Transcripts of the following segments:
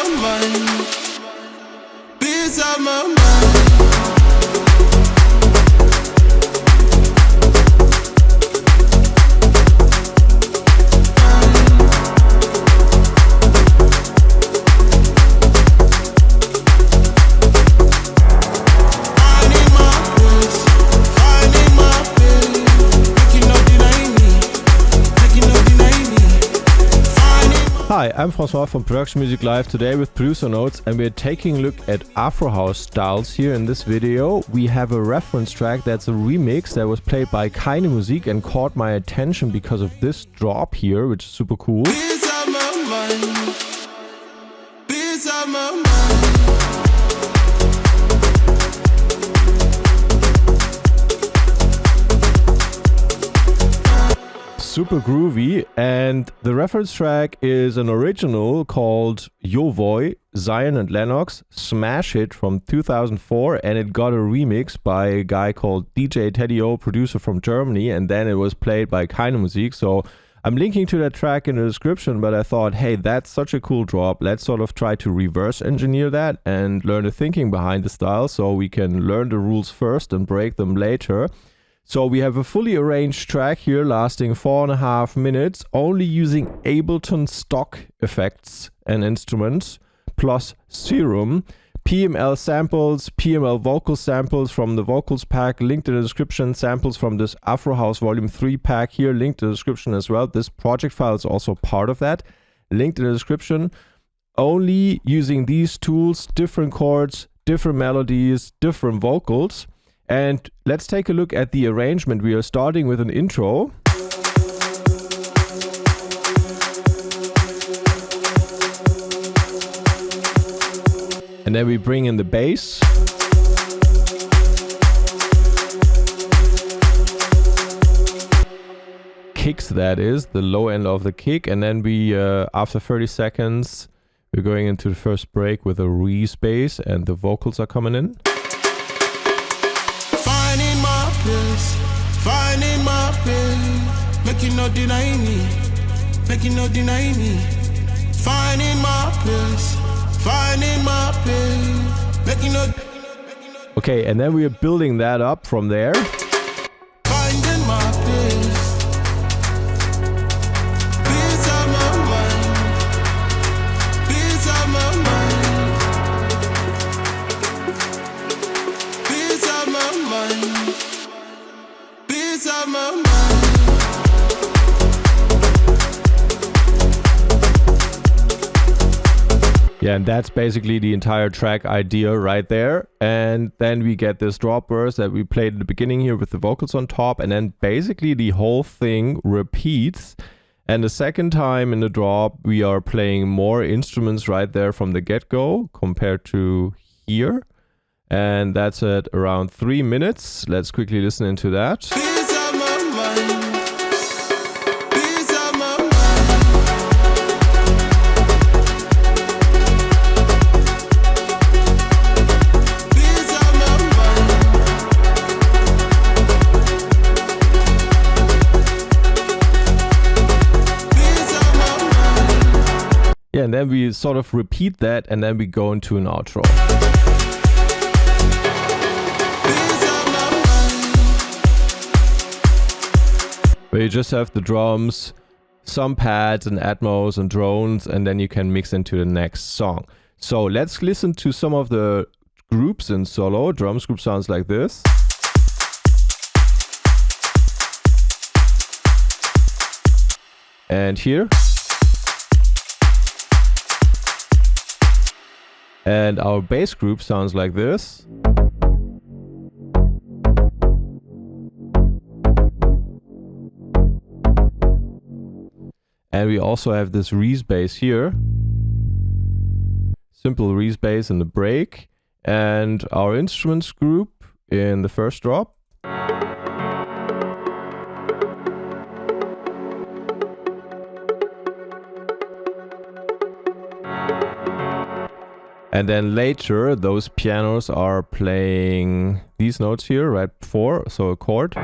my mind. Peace of my mind. Hi, I'm Francois from Percussion Music Live, today with producer notes, and we're taking a look at Afro House styles here in this video. We have a reference track that's a remix that was played by Keinemusik and caught my attention because of this drop here, which is super cool. Peace of my mind. Peace of my mind. Super groovy, and the reference track is an original called Yo Voy, Zion and Lennox, Smash It from 2004, and it got a remix by a guy called DJ Teddy O, producer from Germany, and then it was played by Keinemusik. So I'm linking to that track in the description, but I thought, hey, that's such a cool drop. Let's sort of try to reverse engineer that and learn the thinking behind the style so we can learn the rules first and break them later. So we have a fully arranged track here lasting 4.5 minutes, only using Ableton stock effects and instruments, plus Serum, PML samples, PML vocal samples from the vocals pack, linked in the description, samples from this Afro House Volume 3 pack here, linked in the description as well. This project file is also part of that, linked in the description. Only using these tools, different chords, different melodies, different vocals. And let's take a look at the arrangement. We are starting with an intro. And then we bring in the bass. Kicks, that is, the low end of the kick. And then we, after 30 seconds, we're going into the first break with a re-bass and the vocals are coming in. Finding my place, make you not deny me, make you not deny me. Finding my place, make you not. Okay, and then we are building that up from there. Finding my place, peace of my mind, peace of my mind, peace of my mind. Peace of my mind. Yeah, and that's basically the entire track idea right there. And then we get this drop burst that we played at the beginning here with the vocals on top, and then basically the whole thing repeats. And the second time in the drop, we are playing more instruments right there from the get-go compared to here. And that's at around 3 minutes. Let's quickly listen into that. Yeah, and then we sort of repeat that, and then we go into an outro. Where you just have the drums, some pads and atmos and drones, and then you can mix into the next song. So let's listen to some of the groups in solo. Drums group sounds like this. And here. And our bass group sounds like this. And we also have this Reese bass here. Simple Reese bass in the break. And our instruments group in the first drop. And then later, those pianos are playing these notes here right before, so a chord.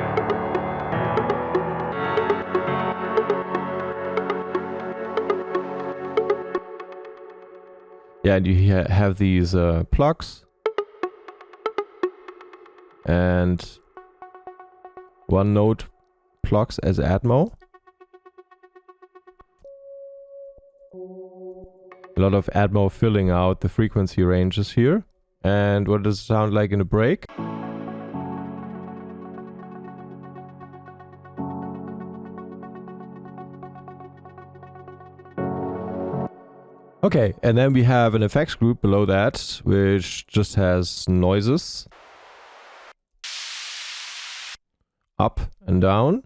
Yeah, and you have these plucks and one note plucks as Atmo. A lot of Atmo filling out the frequency ranges here. And what does it sound like in a break? Okay, and then we have an effects group below that, which just has noises. Up and down.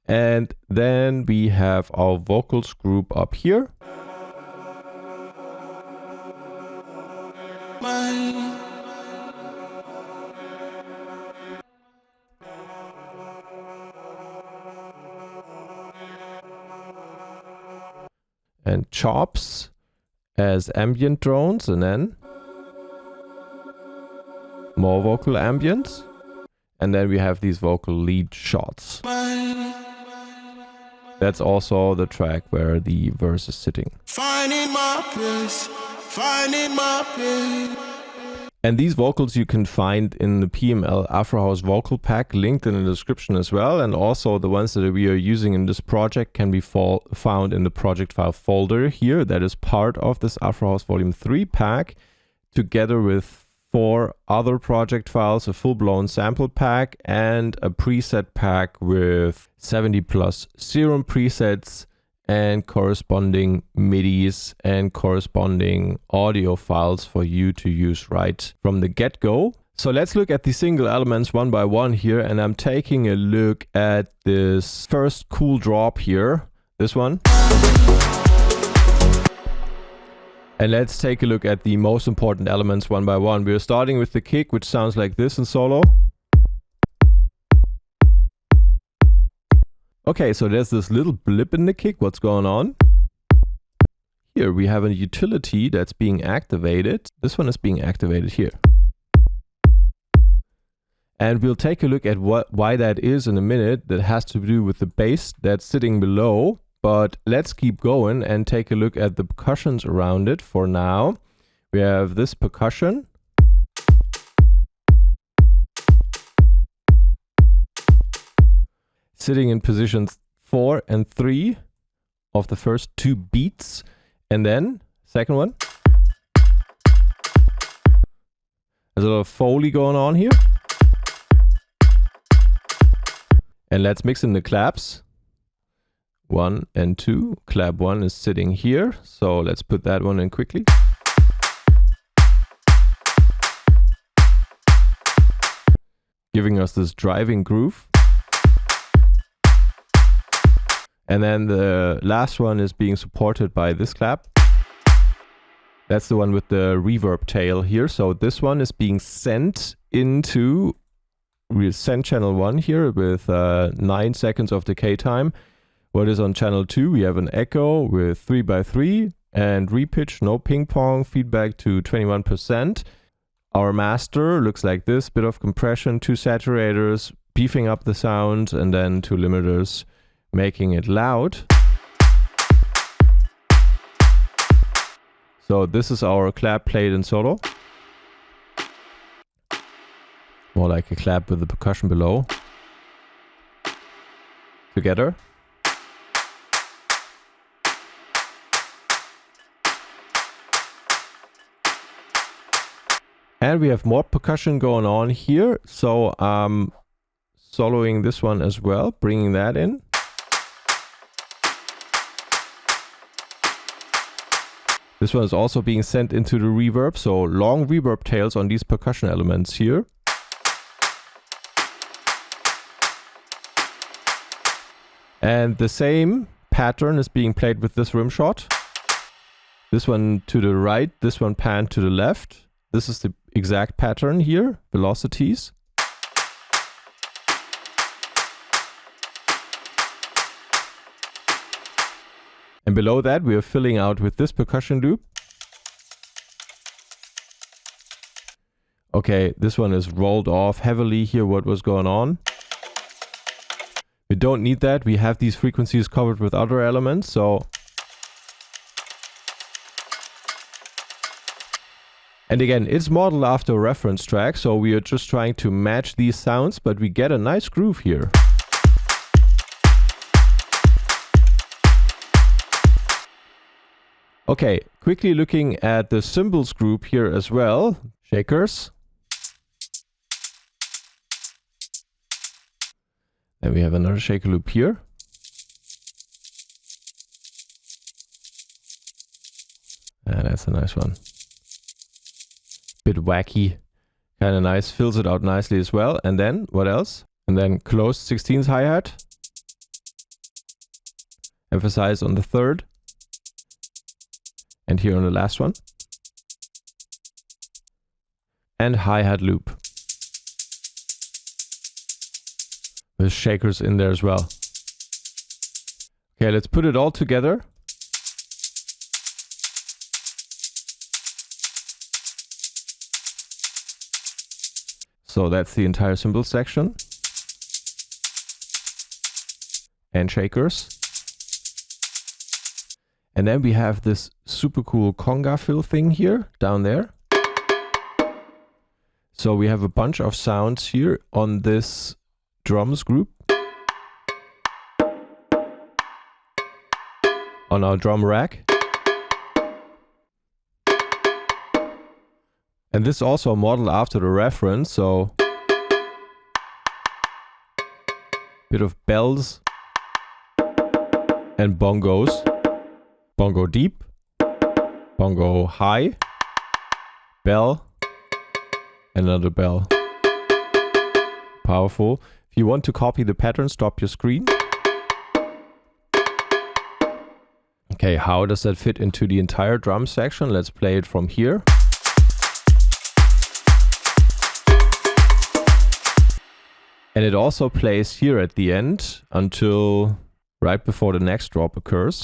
And then we have our vocals group up here. And chops as ambient drones, and then more vocal ambience. And then we have these vocal lead shots. That's also the track where the verse is sitting. Finding my place, finding my place. And these vocals you can find in the PML Afro House vocal pack, linked in the description as well. And also the ones that we are using in this project can be found in the project file folder here. That is part of this Afro House Volume 3 pack, together with 4 other project files, a full-blown sample pack and a preset pack with 70 plus Serum presets and corresponding MIDIs and corresponding audio files for you to use right from the get-go. So let's look at the single elements one by one here, and I'm taking a look at this first cool drop here, this one. And let's take a look at the most important elements one by one. We're starting with the kick, which sounds like this in solo. Okay, so there's this little blip in the kick. What's going on? Here we have a utility that's being activated. This one is being activated here. And we'll take a look at why that is in a minute. That has to do with the bass that's sitting below. But let's keep going and take a look at the percussions around it for now. We have this percussion. Sitting in positions 4 and 3 of the first 2 beats. And then, second one. There's a lot of Foley going on here. And let's mix in the claps. 1 and 2. Clap 1 is sitting here. So let's put that one in quickly. Giving us this driving groove. And then the last one is being supported by this clap. That's the one with the reverb tail here. So this one is being sent into send channel 1 here with 9 seconds of decay time. What is on channel 2? We have an echo with 3x3 and repitch, no ping pong, feedback to 21%. Our master looks like this, bit of compression, 2 saturators, beefing up the sound, and then 2 limiters, making it loud. So this is our clap played in solo. More like a clap with the percussion below. Together. And we have more percussion going on here. So I'm soloing this one as well, bringing that in. This one is also being sent into the reverb, so long reverb tails on these percussion elements here. And the same pattern is being played with this rim shot. This one to the right, this one pan to the left. This is the exact pattern here, velocities. And below that, we are filling out with this percussion loop. Okay, this one is rolled off heavily here, what was going on. We don't need that. We have these frequencies covered with other elements, so And again, it's modeled after a reference track, so we are just trying to match these sounds, but we get a nice groove here. Okay, quickly looking at the cymbals group here as well. Shakers. Then we have another shaker loop here. And that's a nice one. Bit wacky, kind of nice, fills it out nicely as well. And then, what else? And then closed 16th hi-hat. Emphasize on the third. And here on the last one. And hi-hat loop. With shakers in there as well. Okay, let's put it all together. So that's the entire cymbal section. And shakers. And then we have this super cool conga fill thing here, down there. So we have a bunch of sounds here on this drums group. On our drum rack. And this is also modeled after the reference, so bit of bells and bongos. Bongo deep, bongo high, bell, another bell. Powerful. If you want to copy the pattern, stop your screen. Okay, how does that fit into the entire drum section? Let's play it from here. And it also plays here at the end until right before the next drop occurs.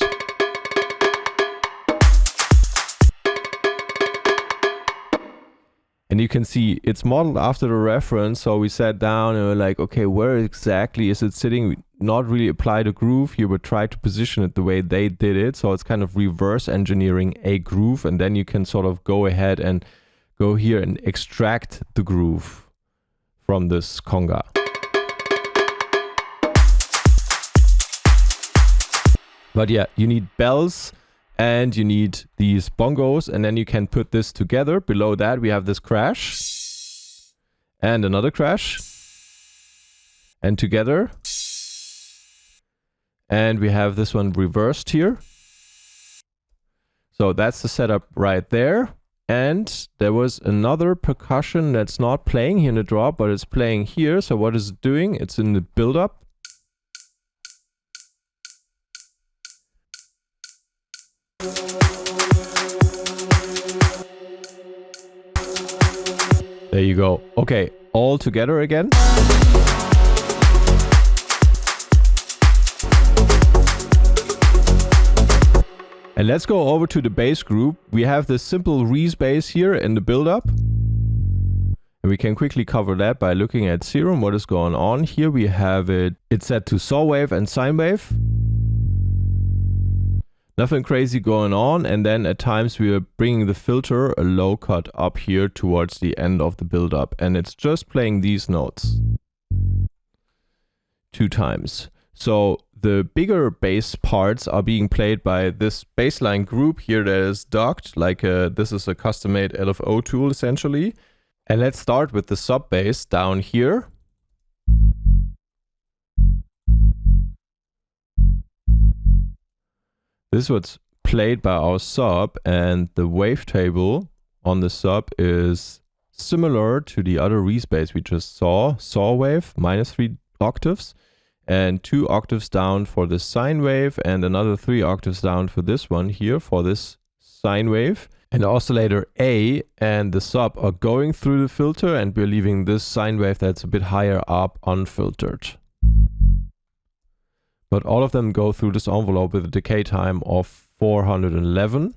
And you can see it's modeled after the reference, so we sat down and we're like, okay, where exactly is it sitting? We not really applied a groove here, but try to position it the way they did it. So it's kind of reverse engineering a groove, and then you can sort of go ahead and go here and extract the groove from this conga. But yeah, you need bells and you need these bongos, and then you can put this together. Below that we have this crash and another crash and together. And we have this one reversed here. So that's the setup right there. And there was another percussion that's not playing here in the drop, but it's playing here. So what is it doing? It's in the build-up. There you go. Okay, all together again. And let's go over to the bass group. We have this simple Reese bass here in the build-up. And we can quickly cover that by looking at Serum, what is going on. Here we have it's set to saw wave and sine wave. Nothing crazy going on, and then at times we are bringing the filter a low cut up here towards the end of the build-up, and it's just playing these notes 2 times. So the bigger bass parts are being played by this bassline group here that is docked, like this is a custom-made LFO tool essentially. And let's start with the sub bass down here. This is what's played by our sub, and the wavetable on the sub is similar to the other Reese bass we just saw. Saw wave, -3 octaves, and 2 octaves down for the sine wave, and another 3 octaves down for this one here, for this sine wave. And the oscillator A and the sub are going through the filter, and we're leaving this sine wave that's a bit higher up unfiltered. But all of them go through this envelope with a decay time of 411.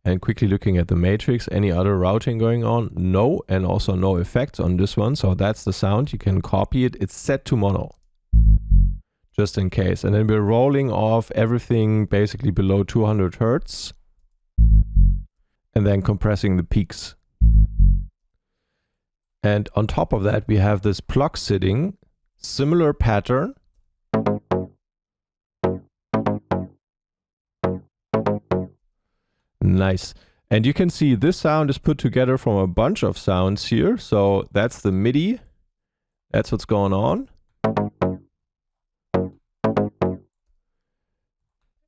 And quickly looking at the matrix, any other routing going on? No, and also no effects on this one. So that's the sound. You can copy it. It's set to mono, just in case. And then we're rolling off everything basically below 200 Hertz. and then compressing the peaks. And on top of that, we have this pluck sitting, similar pattern. Nice. And you can see this sound is put together from a bunch of sounds here. So that's the MIDI. That's what's going on.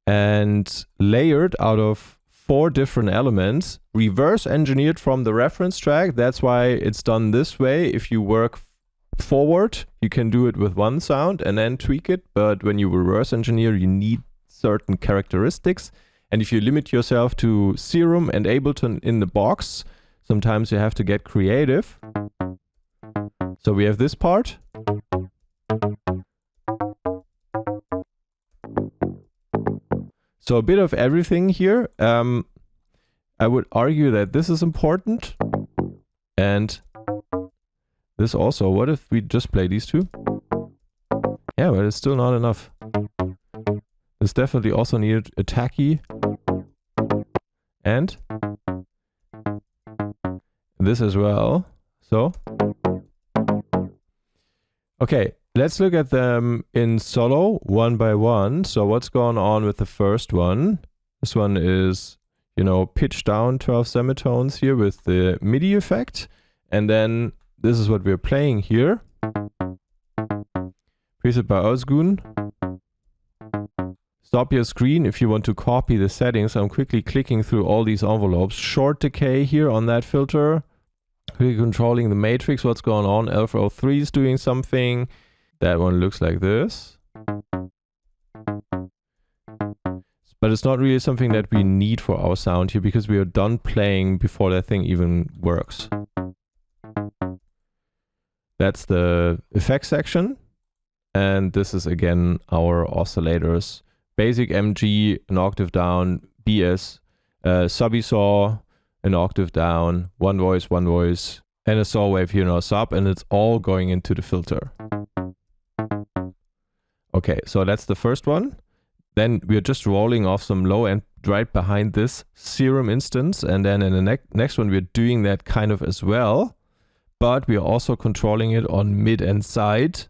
And layered out of 4 different elements, reverse engineered from the reference track. That's why it's done this way. If you work forward, you can do it with one sound and then tweak it. But when you reverse engineer, you need certain characteristics. And if you limit yourself to Serum and Ableton in the box, sometimes you have to get creative. So we have this part. So a bit of everything here. I would argue that this is important. And this also. What if we just play these two? Yeah, but it's still not enough. This definitely also needed a tacky. And this as well. So. Okay, let's look at them in solo, one by one. So what's going on with the first one? This one is, you know, pitched down 12 semitones here with the MIDI effect. And then this is what we're playing here. Preset by Ozgun. Stop your screen if you want to copy the settings. I'm quickly clicking through all these envelopes. Short decay here on that filter. We're controlling the matrix, what's going on. Alpha 03 is doing something. That one looks like this. But it's not really something that we need for our sound here because we are done playing before that thing even works. That's the effects section. And this is again our oscillators. Basic MG, an octave down, BS, sub-saw, an octave down, one voice, and a saw wave here in our sub, and it's all going into the filter. Okay, so that's the first one. Then we're just rolling off some low end right behind this Serum instance, and then in the next one we're doing that kind of as well, but we are also controlling it on mid and side.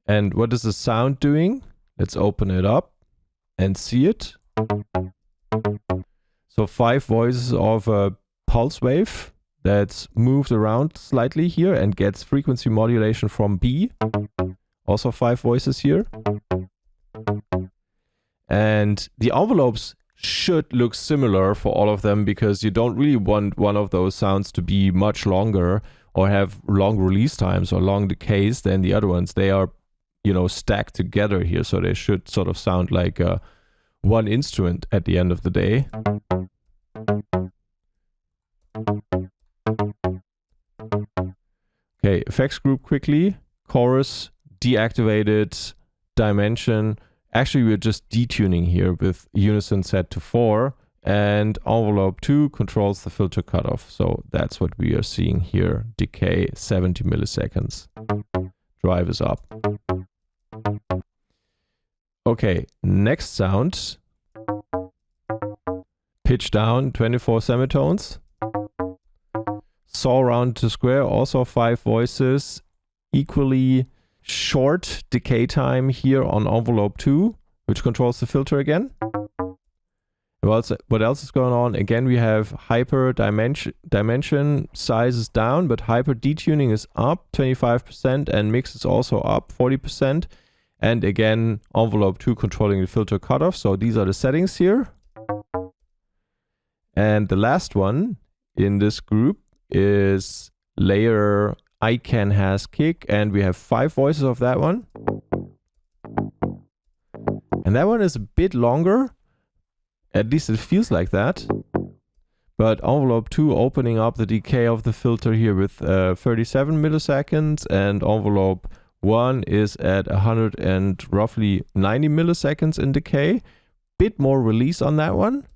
And what is the sound doing? Let's open it up and see it. So 5 voices of a pulse wave that's moved around slightly here and gets frequency modulation from B. Also 5 voices here. And the envelopes should look similar for all of them because you don't really want one of those sounds to be much longer or have long release times or long decays than the other ones. They are, you know, stacked together here, so they should sort of sound like one instrument at the end of the day. Okay, effects group quickly. Chorus, deactivated, dimension. Actually, we're just detuning here with unison set to 4. And envelope 2 controls the filter cutoff. So that's what we are seeing here. Decay 70 milliseconds. Drive is up. Okay, next sound. Pitch down 24 semitones. Saw round to square, also 5 voices. Equally short decay time here on envelope 2, which controls the filter again. What else is going on? Again, we have hyper dimension size is down, but hyper detuning is up 25% and mix is also up 40%. And again, envelope 2 controlling the filter cutoff. So these are the settings here. And the last one in this group is layer ICANN has kick, and we have 5 voices of that one. And that one is a bit longer. At least it feels like that. But envelope 2 opening up the decay of the filter here with 37 milliseconds, and envelope 1 is at 100 and roughly 90 milliseconds in decay. Bit more release on that one.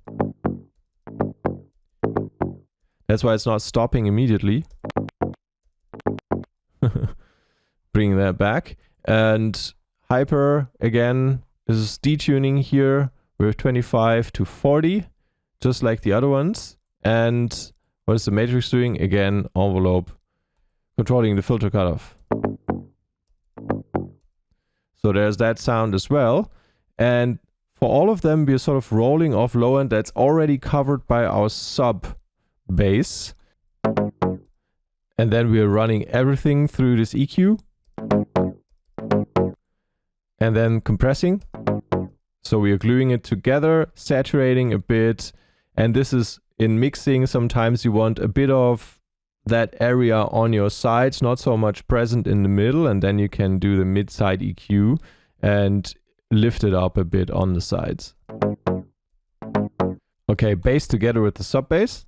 That's why it's not stopping immediately. Bringing that back. And hyper again is detuning here with 25 to 40, just like the other ones. And what is the matrix doing? Again, envelope, controlling the filter cutoff. So there's that sound as well. And for all of them, we're sort of rolling off low end that's already covered by our sub bass. And then we're running everything through this EQ. And then compressing. So we are gluing it together, saturating a bit. And this is in mixing. Sometimes you want a bit of that area on your sides, not so much present in the middle. And then you can do the mid-side EQ and lift it up a bit on the sides. Okay, bass together with the sub bass.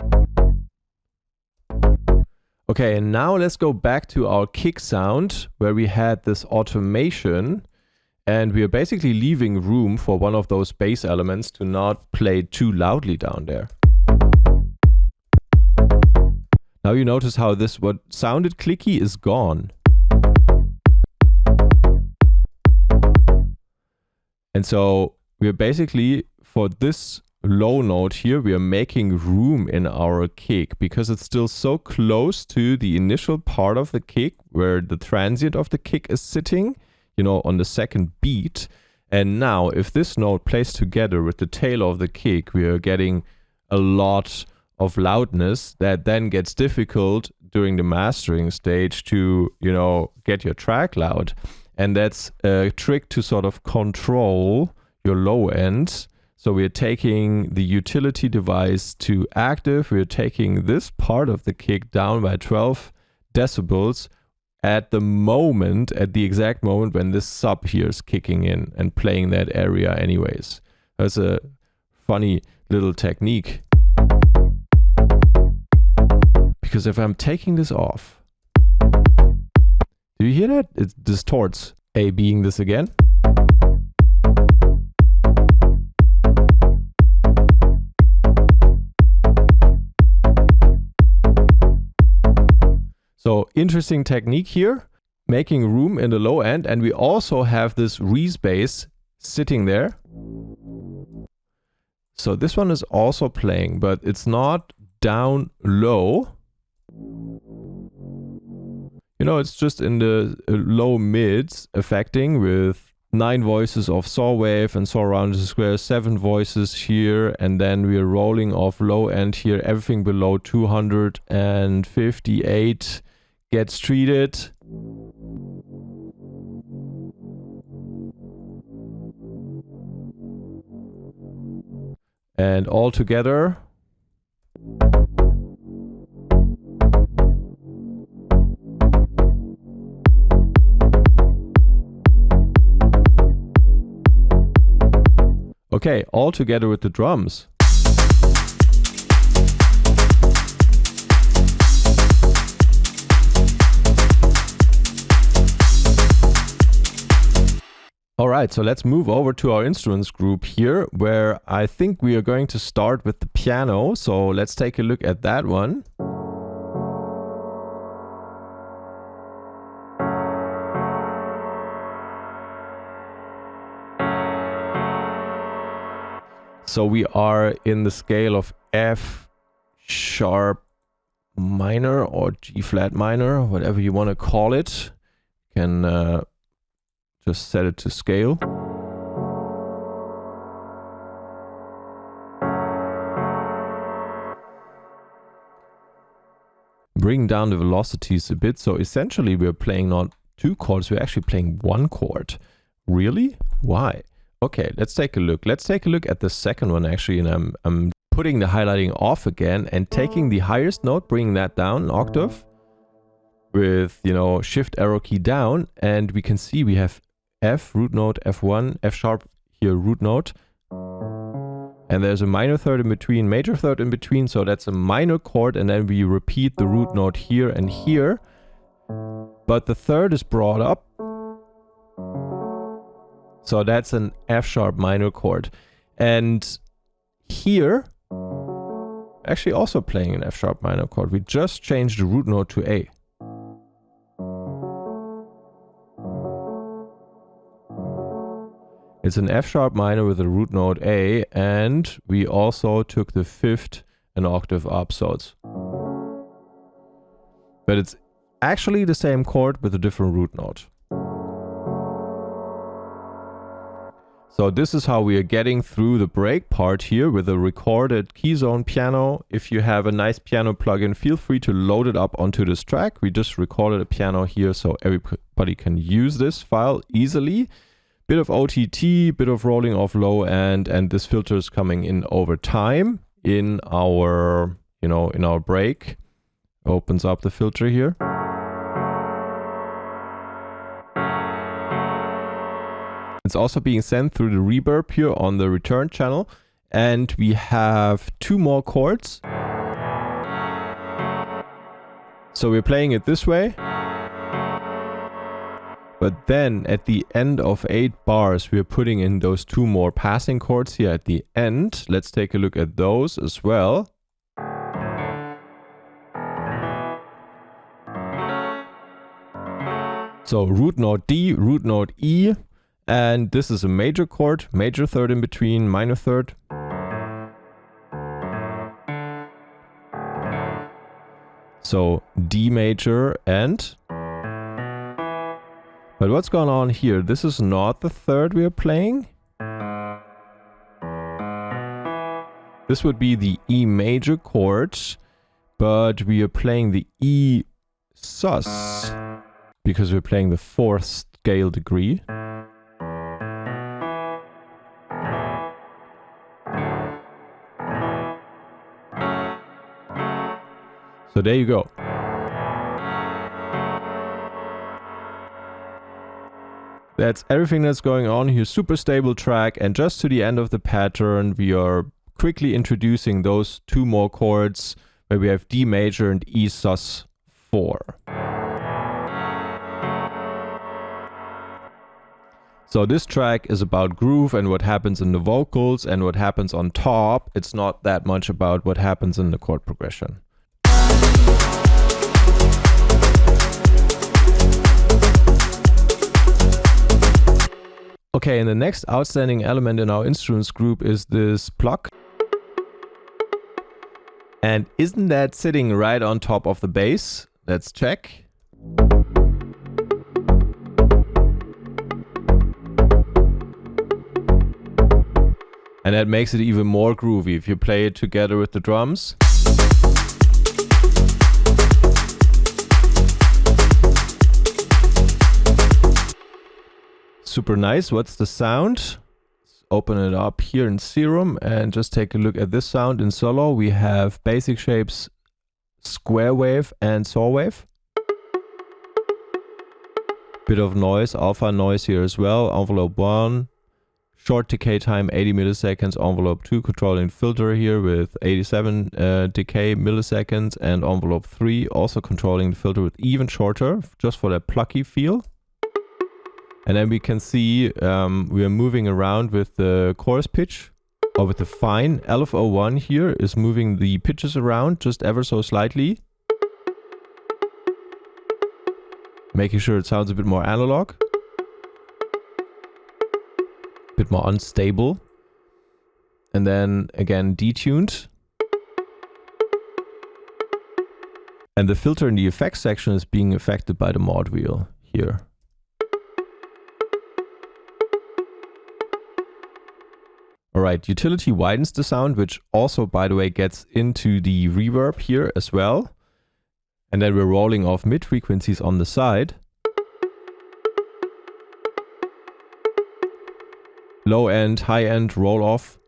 Okay, and now let's go back to our kick sound where we had this automation. And we are basically leaving room for one of those bass elements to not play too loudly down there. Now you notice how this, what sounded clicky, is gone. And so we're basically, for this low note here, we are making room in our kick because it's still so close to the initial part of the kick where the transient of the kick is sitting, you know, on the second beat. And now if this note plays together with the tail of the kick, we are getting a lot of loudness that then gets difficult during the mastering stage to, you know, get your track loud. And that's a trick to sort of control your low end. So we're taking the utility device to active. We're taking this part of the kick down by 12 decibels at the moment, at the exact moment when this sub here is kicking in and playing that area anyways. That's a funny little technique. Because if I'm taking this off, do you hear that? It distorts. A being this again. So interesting technique here, making room in the low end. And we also have this Reese bass sitting there. So this one is also playing, but it's not down low. You know, it's just in the low mids affecting with 9 voices of saw wave and saw round the square, 7 voices here, and then we're rolling off low end here. Everything below 258 gets treated. And all together. Okay, all together with the drums. All right, so let's move over to our instruments group here, where I think we are going to start with the piano. So let's take a look at that one. So we are in the scale of F sharp minor or G flat minor, whatever you want to call it. You can just set it to scale. Bring down the velocities a bit. So essentially we're playing not 2 chords, we're actually playing 1 chord. Really? Why? Okay, let's take a look. Let's take a look at the second one actually, and I'm putting the highlighting off again and taking the highest note, bringing that down an octave with, you know, shift arrow key down, and we can see we have F, root note, F1, F sharp here, root note, and there's a minor third in between, major third in between, so that's a minor chord, and then we repeat the root note here and here, but the third is brought up. So that's an F sharp minor chord. And here, actually also playing an F sharp minor chord. We just changed the root note to A. It's an F sharp minor with a root note A, and we also took the 5th an octave up, so it's... But it's actually the same chord with a different root note. So this is how we are getting through the break part here with a recorded key zone piano. If you have a nice piano plugin, feel free to load it up onto this track. We just recorded a piano here so everybody can use this file easily. Bit of OTT, bit of rolling off low end, and this filter is coming in over time in our, in our break. Opens up the filter here. It's also being sent through the reverb here on the return channel. And we have 2 more chords. So we're playing it this way. But then at the end of 8 bars, we're putting in those 2 more passing chords here at the end. Let's take a look at those as well. So root note D, root note E. And this is a major chord, major third in between, minor third. So D major and... But what's going on here? This is not the third we are playing. This would be the E major chord, but we are playing the E sus because we're playing the 4th scale degree. So there you go. That's everything that's going on here. Super stable track, and just to the end of the pattern we are quickly introducing those 2 more chords where we have D major and E sus 4. So this track is about groove and what happens in the vocals and what happens on top. It's not that much about what happens in the chord progression. Okay, and the next outstanding element in our instruments group is this pluck. And isn't that sitting right on top of the bass? Let's check. And that makes it even more groovy if you play it together with the drums. Super nice. What's the sound? Let's open it up here in Serum and just take a look at this sound in solo. We have basic shapes, square wave and saw wave. Bit of noise, alpha noise here as well. Envelope 1, short decay time 80 milliseconds. Envelope 2 controlling the filter here with 87 decay milliseconds. And envelope 3 also controlling the filter with even shorter, just for that plucky feel. And then we can see we are moving around with the chorus pitch, or with the fine. LFO1 here is moving the pitches around just ever so slightly, making sure it sounds a bit more analog, a bit more unstable. And then again detuned. And the filter in the effects section is being affected by the mod wheel here. Alright, utility widens the sound, which also, by the way, gets into the reverb here as well. And then we're rolling off mid frequencies on the side. Low end, high end, roll off.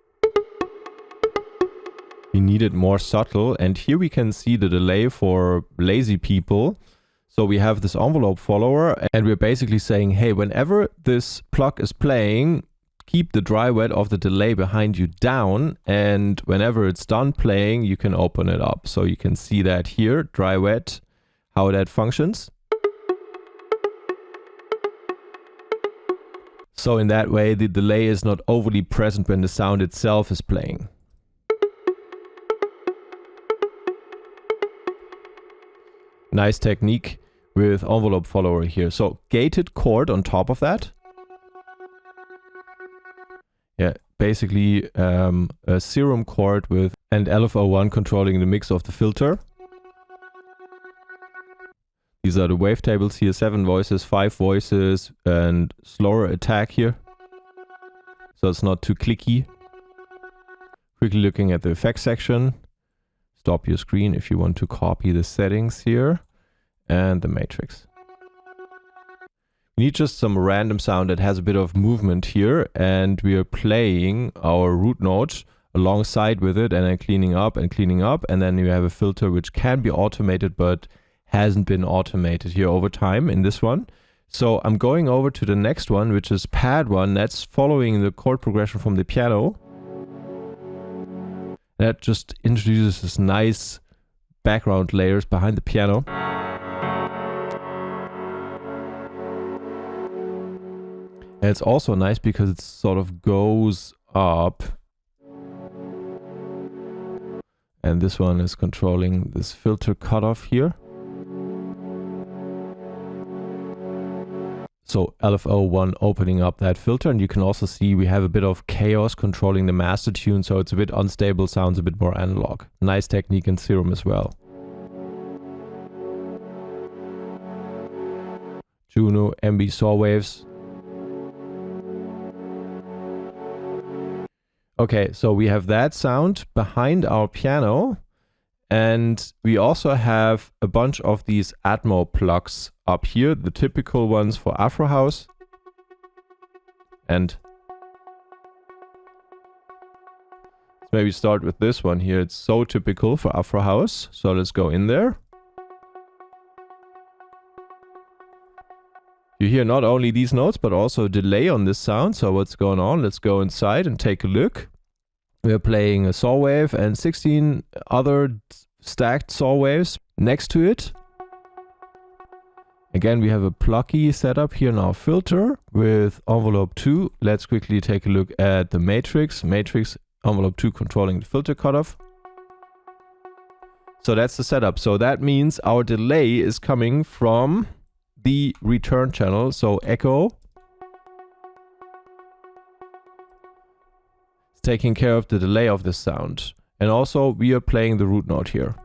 We need it more subtle, and here we can see the delay for lazy people. So we have this envelope follower, and we're basically saying, hey, whenever this pluck is playing, keep the dry wet of the delay behind you down, and whenever it's done playing, you can open it up. So you can see that here, dry wet, how that functions. So in that way, the delay is not overly present when the sound itself is playing. Nice technique with envelope follower here. So gated chord on top of that. Yeah, basically a Serum chord with and LFO1 controlling the mix of the filter. These are the wavetables here, 7 voices, 5 voices, and slower attack here. So it's not too clicky. Quickly looking at the effects section. Stop your screen if you want to copy the settings here. And the matrix. We need just some random sound that has a bit of movement here. And we are playing our root note alongside with it and then cleaning up and cleaning up. And then you have a filter which can be automated but hasn't been automated here over time in this one. So I'm going over to the next one, which is pad 1. That's following the chord progression from the piano. That just introduces this nice background layers behind the piano. And it's also nice because it sort of goes up. And this one is controlling this filter cutoff here. So LFO1 opening up that filter, and you can also see we have a bit of chaos controlling the master tune, so it's a bit unstable, sounds a bit more analog. Nice technique in Serum as well. Juno, MB saw waves. Okay, so we have that sound behind our piano, and we also have a bunch of these Atmo plucks up here, the typical ones for Afro House. And let's maybe start with this one here. It's so typical for Afro House. So let's go in there. You hear not only these notes, but also a delay on this sound. So what's going on? Let's go inside and take a look. We're playing a saw wave and 16 other stacked saw waves next to it. Again, we have a plucky setup here in our filter with envelope 2. Let's quickly take a look at the matrix. Matrix envelope 2 controlling the filter cutoff. So that's the setup. So that means our delay is coming from the return channel. So echo is taking care of the delay of this sound. And also we are playing the root note here.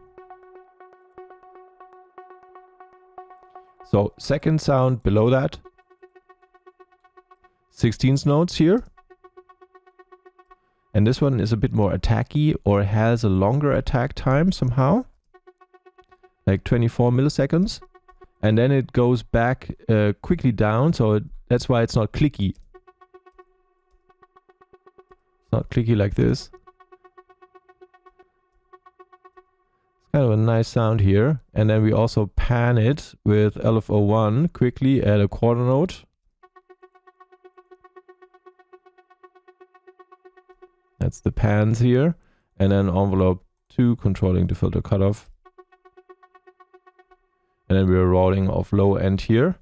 So second sound below that. 16th notes here. And this one is a bit more attacky or has a longer attack time somehow. Like 24 milliseconds. And then it goes back quickly down. So that's why it's not clicky. It's not clicky like this. Kind of a nice sound here. And then we also pan it with LFO1 quickly at a quarter note. That's the pans here. And then envelope 2 controlling the filter cutoff. And then we're rolling off low end here.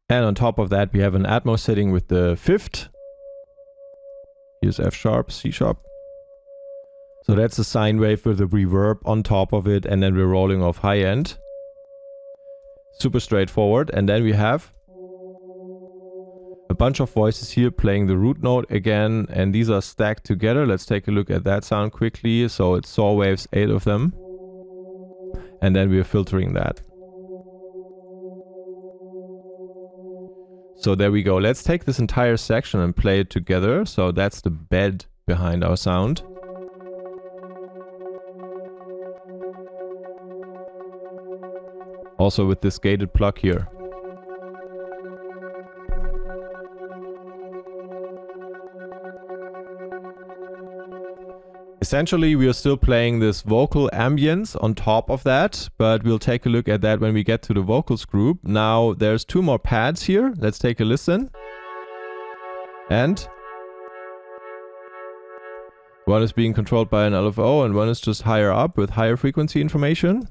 And on top of that we have an Atmo setting with the 5th. Here's F sharp, C sharp. So that's a sine wave with a reverb on top of it, and then we're rolling off high end. Super straightforward. And then we have a bunch of voices here playing the root note again, and these are stacked together. Let's take a look at that sound quickly. So it's saw waves, 8 of them. And then we're filtering that. So there we go. Let's take this entire section and play it together. So that's the bed behind our sound. Also with this gated pluck here. Essentially, we are still playing this vocal ambience on top of that, but we'll take a look at that when we get to the vocals group. Now, there's 2 more pads here. Let's take a listen. And one is being controlled by an LFO and one is just higher up with higher frequency information.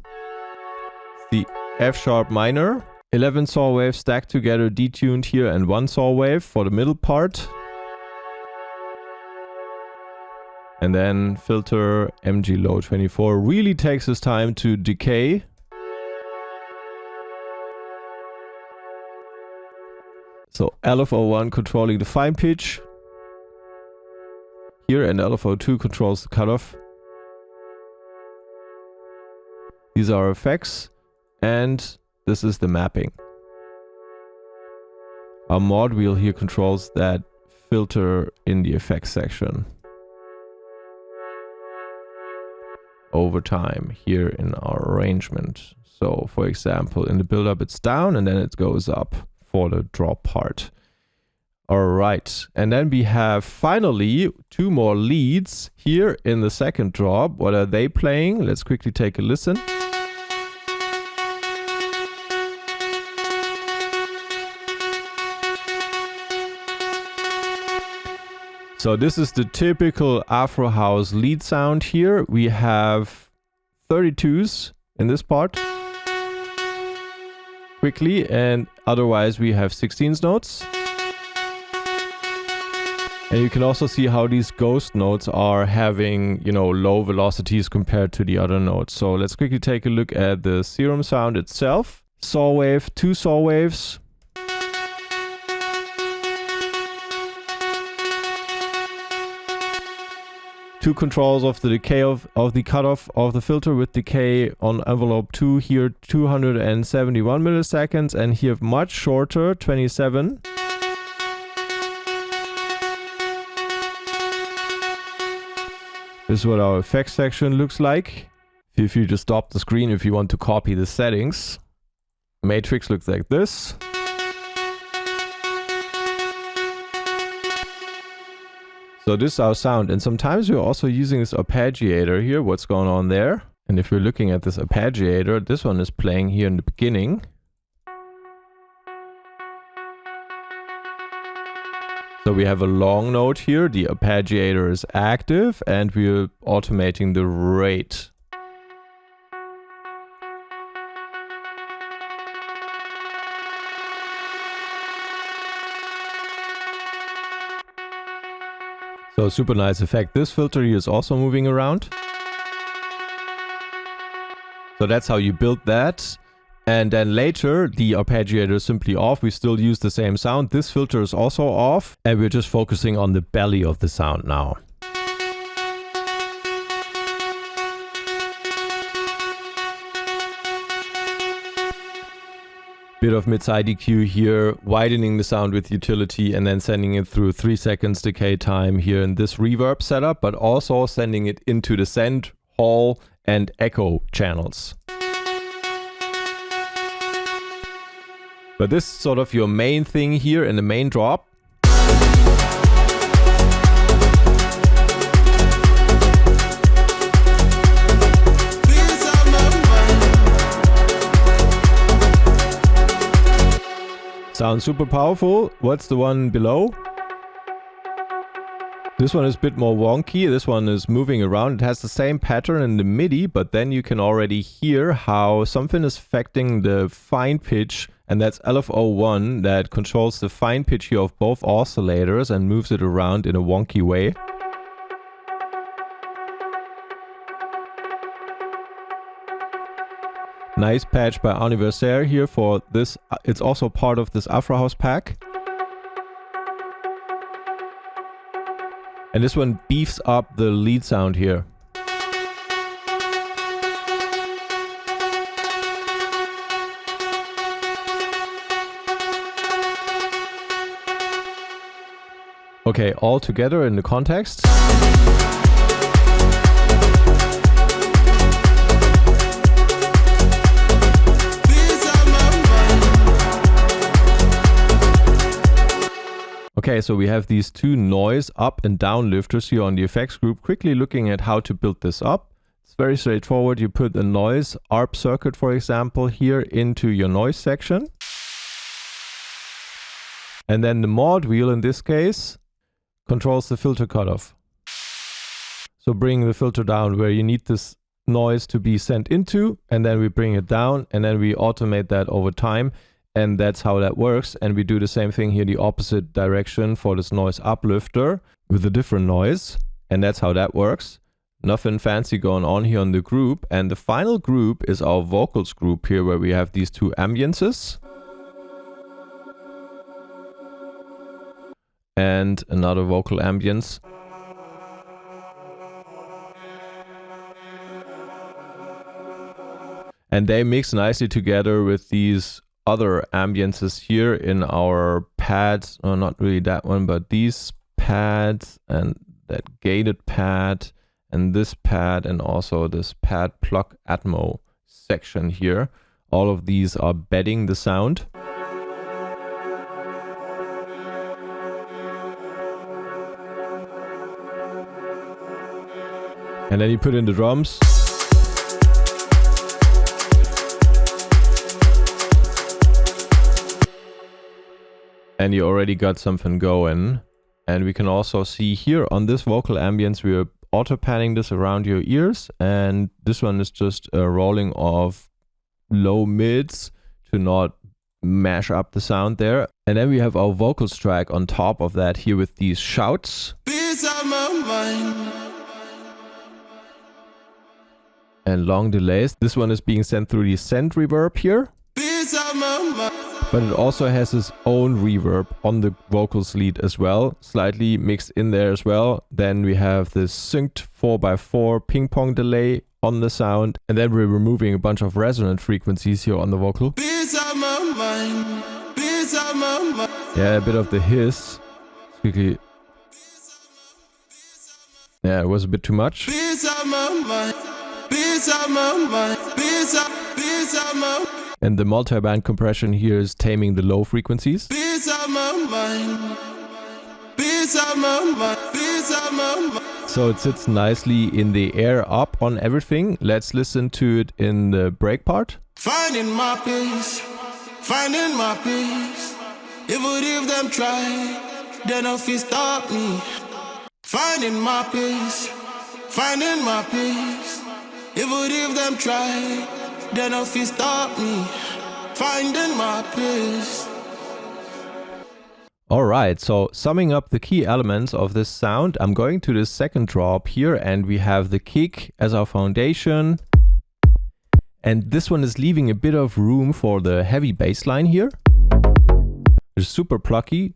The F sharp minor, 11 saw waves stacked together, detuned here, and 1 saw wave for the middle part. And then filter MG low 24 really takes his time to decay. So LFO1 controlling the fine pitch. here, and LFO2 controls the cutoff. These are effects, and this is the mapping. Our mod wheel here controls that filter in the effects section. Over time here in our arrangement. So for example, in the build-up it's down and then it goes up for the drop part. Alright, and then we have finally 2 more leads here in the second drop. What are they playing? Let's quickly take a listen. So this is the typical Afro House lead sound here. We have 32s in this part. Quickly, and otherwise we have 16s notes. And you can also see how these ghost notes are having, you know, low velocities compared to the other notes. So let's quickly take a look at the Serum sound itself. Saw wave, 2 saw waves. Two controls of the decay of the cutoff of the filter with decay on envelope 2 here 271 milliseconds, and here much shorter 27. This is what our effects section looks like. Feel free to stop the screen if you want to copy the settings. Matrix looks like this. So this is our sound, and sometimes we're also using this arpeggiator here. What's going on there? And if you're looking at this arpeggiator, this one is playing here in the beginning. So we have a long note here, the arpeggiator is active, and we're automating the rate. So super nice effect. This filter here is also moving around. So that's how you build that. And then later the arpeggiator is simply off. We still use the same sound. This filter is also off, and we're just focusing on the belly of the sound now. Bit of mid-side EQ here, widening the sound with utility and then sending it through 3 seconds decay time here in this reverb setup, but also sending it into the send, hall and echo channels. But this is sort of your main thing here in the main drop. Sounds super powerful. What's the one below? This one is a bit more wonky. This one is moving around. It has the same pattern in the MIDI, but then you can already hear how something is affecting the fine pitch, and that's LFO1 that controls the fine pitch here of both oscillators and moves it around in a wonky way. Nice patch by Anniversaire here for this. It's also part of this Afro House pack. And this one beefs up the lead sound here. Okay, all together in the context. Okay, so we have these 2 noise up and down lifters here on the effects group. Quickly looking at how to build this up. It's very straightforward. You put a noise ARP circuit, for example, here into your noise section. And then the mod wheel in this case controls the filter cutoff. So bring the filter down where you need this noise to be sent into, and then we bring it down, and then we automate that over time. And that's how that works. And we do the same thing here, the opposite direction for this noise uplifter with a different noise. And that's how that works. Nothing fancy going on here on the group. And the final group is our vocals group here, where we have these 2 ambiences. And another vocal ambience. And they mix nicely together with these other ambiences here in our pads. Oh, not really that one, but these pads and that gated pad and this pad and also this pad pluck Atmo section here. All of these are bedding the sound. And then you put in the drums. And you already got something going. And we can also see here on this vocal ambience, we're auto panning this around your ears. And this one is just a rolling of low mids to not mash up the sound there. And then we have our vocals track on top of that here with these shouts. And long delays. This one is being sent through the send reverb here. But it also has its own reverb on the vocals lead as well, slightly mixed in there as well. Then we have this synced 4x4 ping pong delay on the sound, and then we're removing a bunch of resonant frequencies here on the vocal. Yeah, a bit of the hiss. Quickly. Yeah, it was a bit too much. And the multi-band compression here is taming the low frequencies. So it sits nicely in the air up on everything. Let's listen to it in the break part. Finding my peace, finding my peace. Even if them try, they no fit stop me. Finding my peace, finding my peace. Even if them try, they no fit stop me. Finding my peace. Alright, so summing up the key elements of this sound, I'm going to the second drop here, and we have the kick as our foundation. And this one is leaving a bit of room for the heavy bass line here. It's super plucky.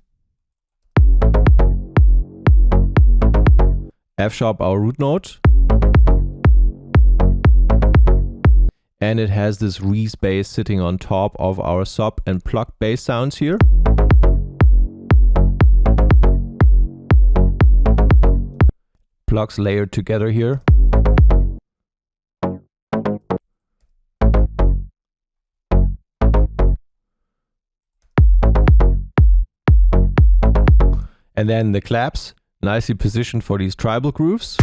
F sharp, our root note. And it has this Reese bass sitting on top of our sub and pluck bass sounds here. Plucks layered together here. And then the claps, nicely positioned for these tribal grooves.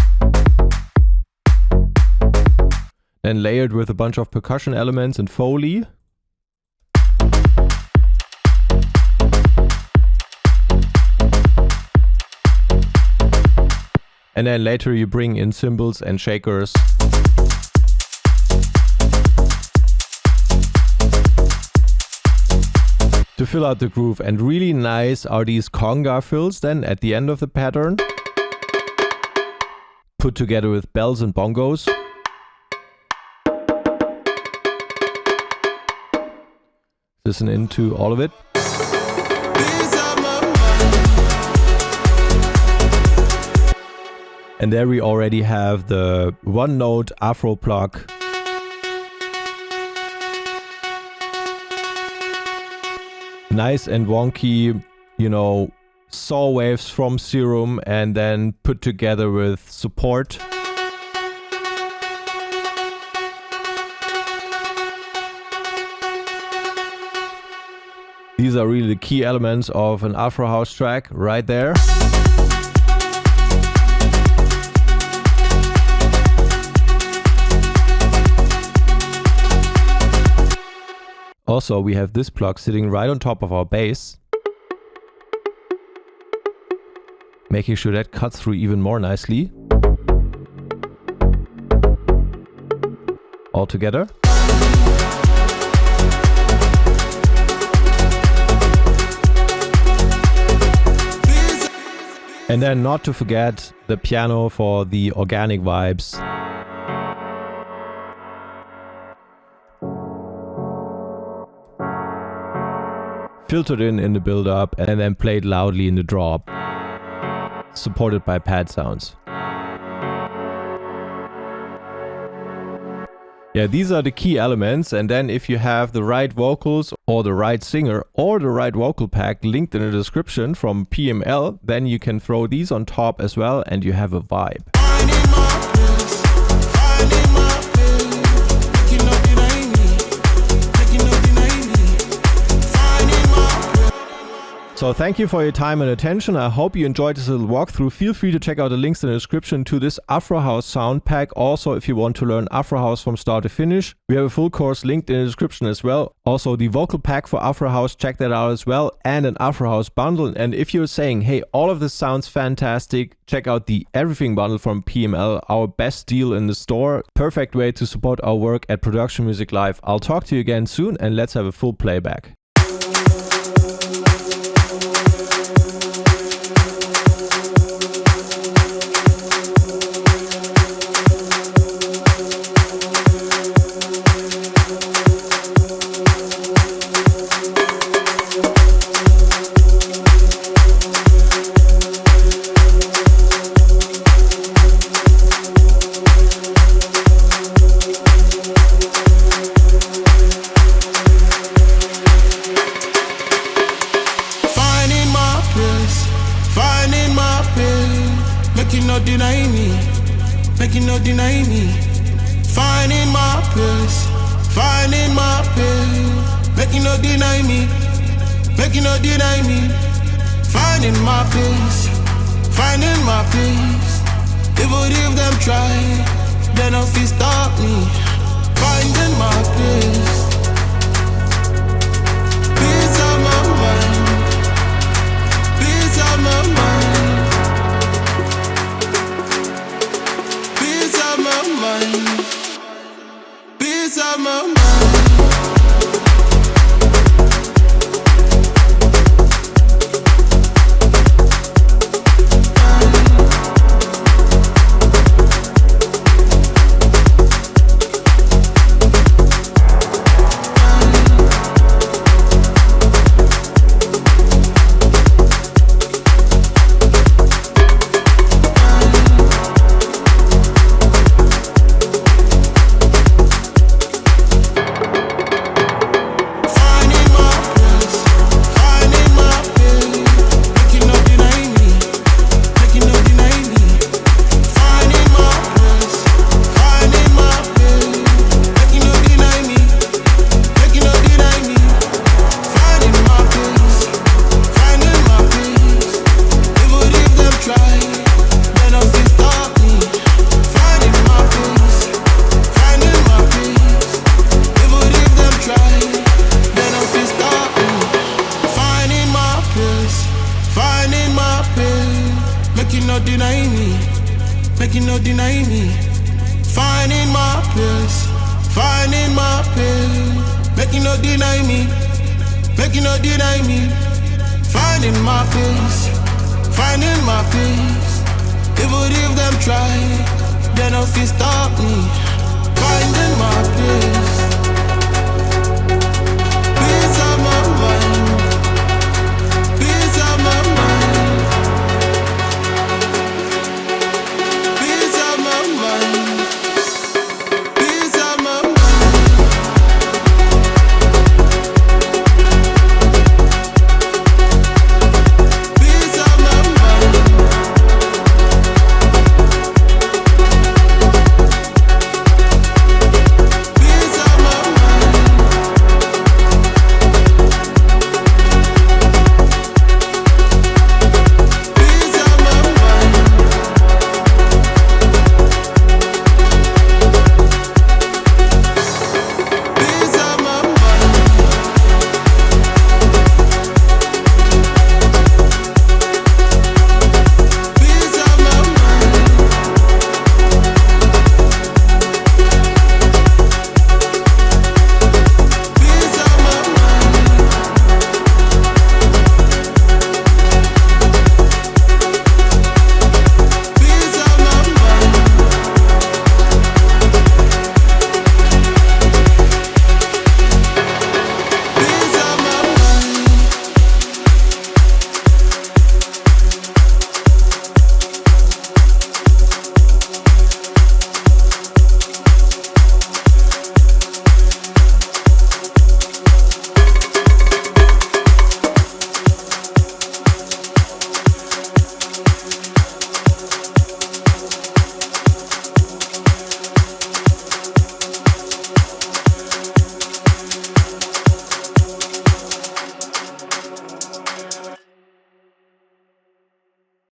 Then layered with a bunch of percussion elements and Foley. And then later you bring in cymbals and shakers. To fill out the groove. And really nice are these conga fills then at the end of the pattern. Put together with bells and bongos. Listen into all of it. And there we already have the one note Afro pluck. Nice and wonky, you know, saw waves from Serum and then put together with support. These are really the key elements of an Afro House track right there. Also, we have this plug sitting right on top of our bass, making sure that cuts through even more nicely. All together. And then not to forget the piano for the organic vibes. Filtered in the build-up and then played loudly in the drop. Supported by pad sounds. Yeah, these are the key elements, and then if you have the right vocals or the right singer or the right vocal pack linked in the description from PML, then you can throw these on top as well and you have a vibe. So thank you for your time and attention. I hope you enjoyed this little walkthrough. Feel free to check out the links in the description to this Afro House sound pack. Also, if you want to learn Afro House from start to finish, we have a full course linked in the description as well. Also, the vocal pack for Afro House, check that out as well, and an Afro House bundle. And if you're saying, hey, all of this sounds fantastic, check out the Everything bundle from PML, our best deal in the store. Perfect way to support our work at Production Music Live. I'll talk to you again soon, and let's have a full playback. Make you no deny me, make you no deny me. Finding my place, finding my place. Make you no deny me, make you no deny me. Finding my place, finding my place. Even if them try, they don't feel stop me. Finding my place. Peace of my mind, peace of my mind. Peace of my mind, peace of my mind. Make you no deny me. Finding my place, finding my place. Make you no deny me, make you no deny me. Finding my place, finding my place. Even if them try, they don't feel stop me. Finding my place.